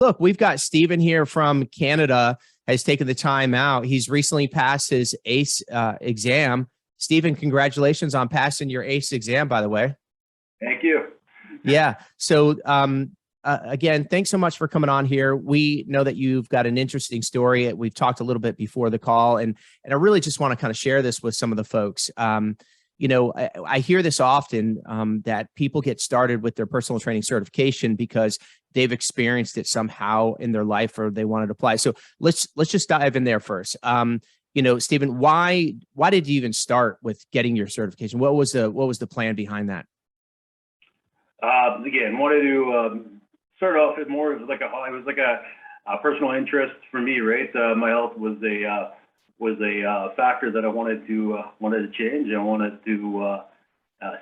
Look, we've got Stephen here from Canada, has taken the time out. He's recently passed his ACE exam. Stephen, congratulations on passing your ACE exam, by the way. Thank you. Yeah. So, again, thanks so much for coming on here. We know that you've got an interesting story. We've talked a little bit before the call, and I really just want to kind of share this with some of the folks. I hear this often, that people get started with their personal training certification because they've experienced it somehow in their life or they wanted to apply. So let's just dive in there first. Stephen, why did you even start with getting your certification? What was the plan behind that? Again, wanted to start off as more of like a personal interest for me, right? My health was a factor that I wanted to change. I wanted to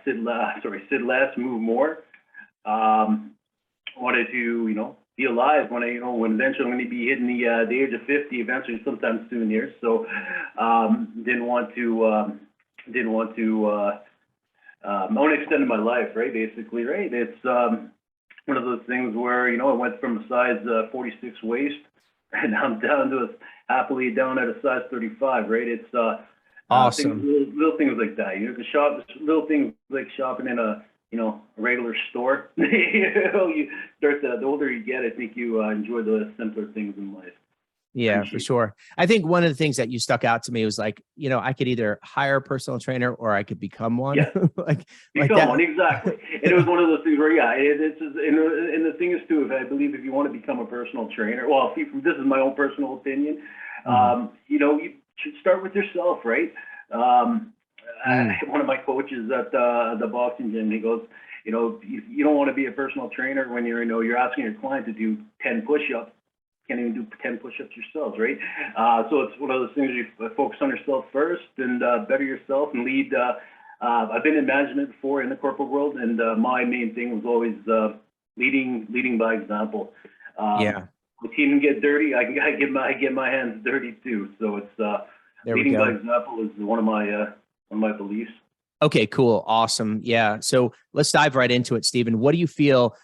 sit less, move more. Wanted to be alive when when eventually I'm going to be hitting the age of 50, eventually sometime soon here. So didn't want to I want to extend my life, right? Basically, right? It's one of those things where I went from a size 46 waist, and I'm down to happily down at a size 35, right? It's Awesome. little things like that. You can little things like shopping in a regular store. You start the older you get, I think you enjoy the simpler things in life. Yeah, for sure. I think one of the things that you stuck out to me was like, I could either hire a personal trainer or I could become one. Yeah, become one, exactly. And it was one of those things where, and the thing is too, if I believe if you want to become a personal trainer, well, this is my own personal opinion, you should start with yourself, right? One of my coaches at the boxing gym, he goes, you don't want to be a personal trainer when you're asking your client to do 10 push-ups. Can't even do 10 push-ups yourselves, right? So it's one of those things you focus on yourself first and better yourself and lead. I've been in management before in the corporate world, and my main thing was always leading by example. Yeah. The team can get dirty. I get my hands dirty too. So it's leading by example is one of my beliefs. Okay, cool. Awesome. Yeah. So let's dive right into it, Stephen. What do you feel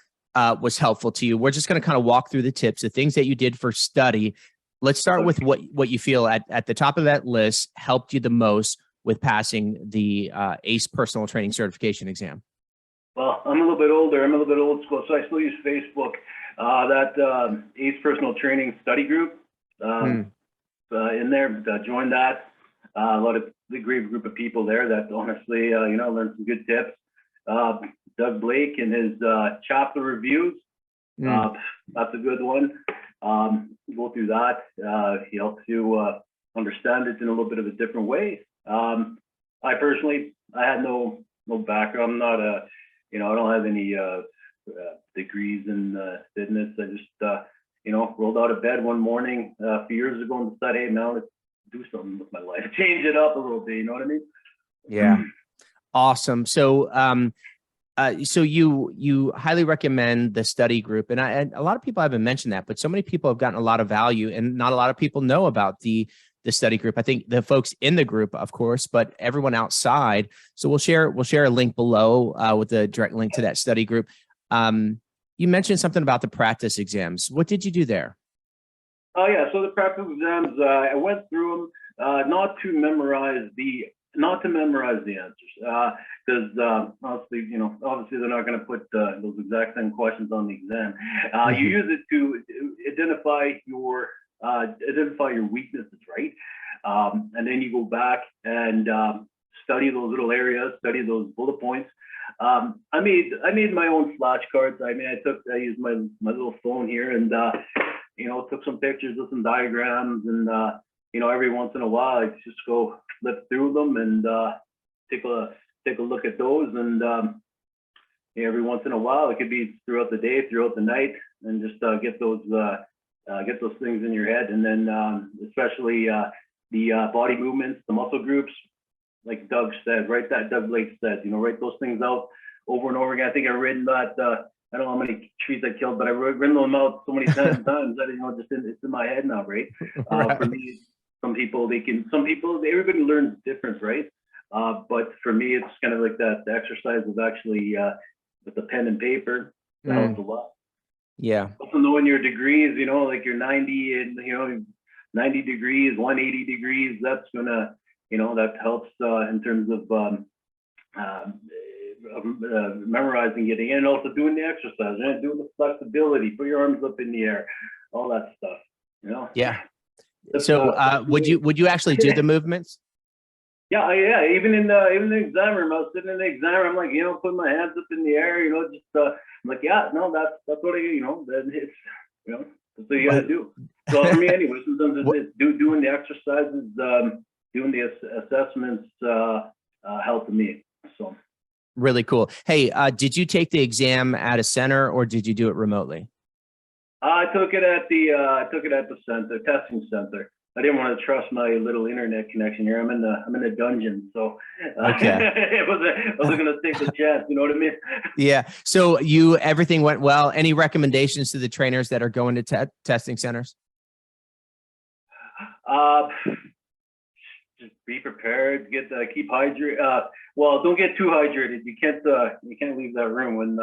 was helpful to you? We're just going to kind of walk through the tips, the things that you did for study. Let's start with what you feel at the top of that list helped you the most with passing the ACE personal training certification exam. Well, I'm a little bit older. I'm a little bit old school, so I still use Facebook. That ACE personal training study group in there, joined that. A lot of the great group of people there that honestly, learned some good tips. Doug Blake and his chapter reviews. That's a good one. Go through that. He helps you understand it in a little bit of a different way. I personally, I had no background. I'm not I don't have any degrees in fitness. I just, rolled out of bed one morning a few years ago and decided, hey, now let's do something with my life. Change it up a little bit. You know what I mean? Yeah. Awesome. So, so you highly recommend the study group, and a lot of people haven't mentioned that, but so many people have gotten a lot of value, and not a lot of people know about the study group. I think the folks in the group, of course, but everyone outside. So we'll share a link below with the direct link to that study group. You mentioned something about the practice exams. What did you do there? Oh yeah, so the practice exams, I went through them not to memorize the answers, because honestly, obviously they're not going to put those exact same questions on the exam. You use it to identify your weaknesses, right? And then you go back and study those little areas, study those bullet points. I made my own flashcards. I used my little phone here and took some pictures of some diagrams, and every once in a while I just go flip through them and take a look at those, and every once in a while, it could be throughout the day, throughout the night, and just get those things in your head. And then especially the body movements, the muscle groups, like Doug said, right? That Doug Blake said, write those things out over and over again. I think I've written that. I don't know how many trees I killed, but I've written them out so many times that it's in my head now, right? Right. For me, everybody learns different, right? But for me, it's kind of like that, the exercise of actually with the pen and paper, that helps a lot. Yeah. Also knowing your degrees, you know, like your 90 and, you know, 90 degrees, 180 degrees, that's gonna, you know, that helps in terms of memorizing it, and also doing the exercise, and doing the flexibility, put your arms up in the air, all that stuff, you know. Yeah. That's, So would you actually do the movements? yeah, yeah. Even in the exam room, I was sitting in the exam room, I'm like, you know, putting my hands up in the air, you know, just I'm like, yeah, no, that's what I, you know, that it's, you know, that's what you got to do. So for me, anyway, sometimes it's doing the exercises, doing the assessments, helped me. So Really cool. Hey, did you take the exam at a center or did you do it remotely? I took it at the center, testing center. I didn't want to trust my little internet connection here. I'm in the dungeon, so Okay. I wasn't going to take the chance. You know what I mean? Yeah. So everything went well. Any recommendations to the trainers that are going to testing centers? Just be prepared. Keep hydrated. Well, don't get too hydrated. You can't leave that room when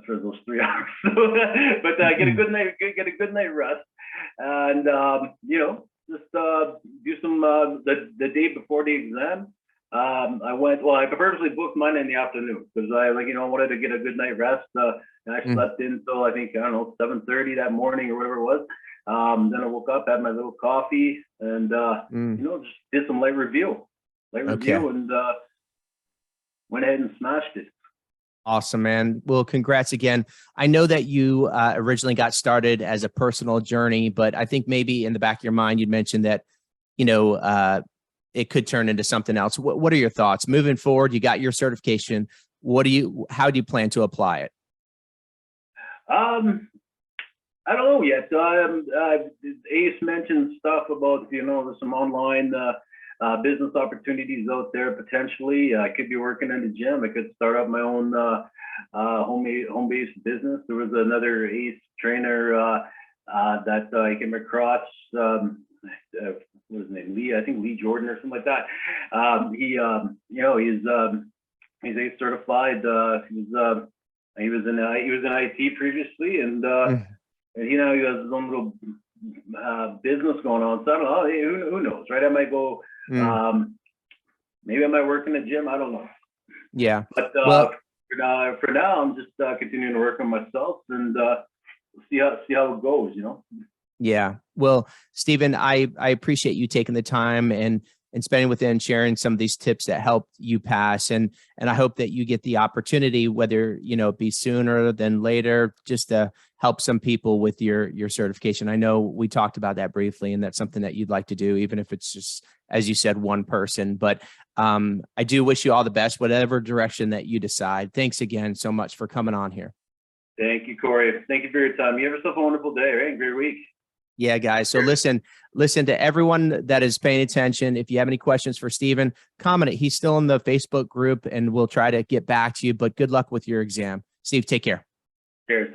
for those 3 hours. But get a good night rest, and you know, just do some the day before the exam. I purposely booked mine in the afternoon because I wanted to get a good night rest. And I slept until I think, I don't know, 7:30 that morning or whatever it was. Then I woke up, had my little coffee, and you know, just did some light review, and went ahead and smashed it. Awesome, man. Well, congrats again. I know that you originally got started as a personal journey, but I think maybe in the back of your mind, you'd mentioned that, you know, it could turn into something else. What are your thoughts moving forward? You got your certification. How do you plan to apply it? I don't know yet. Ace mentioned stuff about, you know, there's some online business opportunities out there potentially. I could be working in the gym. I could start up my own home-based business. There was another Ace trainer that I came across. What was his name? Lee, I think Lee Jordan or something like that. You know, he's Ace certified. He was in IT previously, and you know, he has his own little business going on. So I don't know. Hey, who knows, right? I might go. Maybe I might work in the gym. I don't know. Yeah. But for now, I'm just continuing to work on myself and see how it goes. You know. Yeah. Well, Stephen, I appreciate you taking the time and spending with it and sharing some of these tips that helped you pass. And I hope that you get the opportunity, whether, you know, be sooner than later, just to help some people with your certification. I know we talked about that briefly, and that's something that you'd like to do, even if it's just, as you said, one person. But I do wish you all the best, whatever direction that you decide. Thanks again so much for coming on here. Thank you, Corey. Thank you for your time. You have yourself a wonderful day, right? Great week. Yeah, guys. So listen to everyone that is paying attention. If you have any questions for Stephen, comment it. He's still in the Facebook group and we'll try to get back to you, but good luck with your exam. Steve, take care. Cheers. Thank you.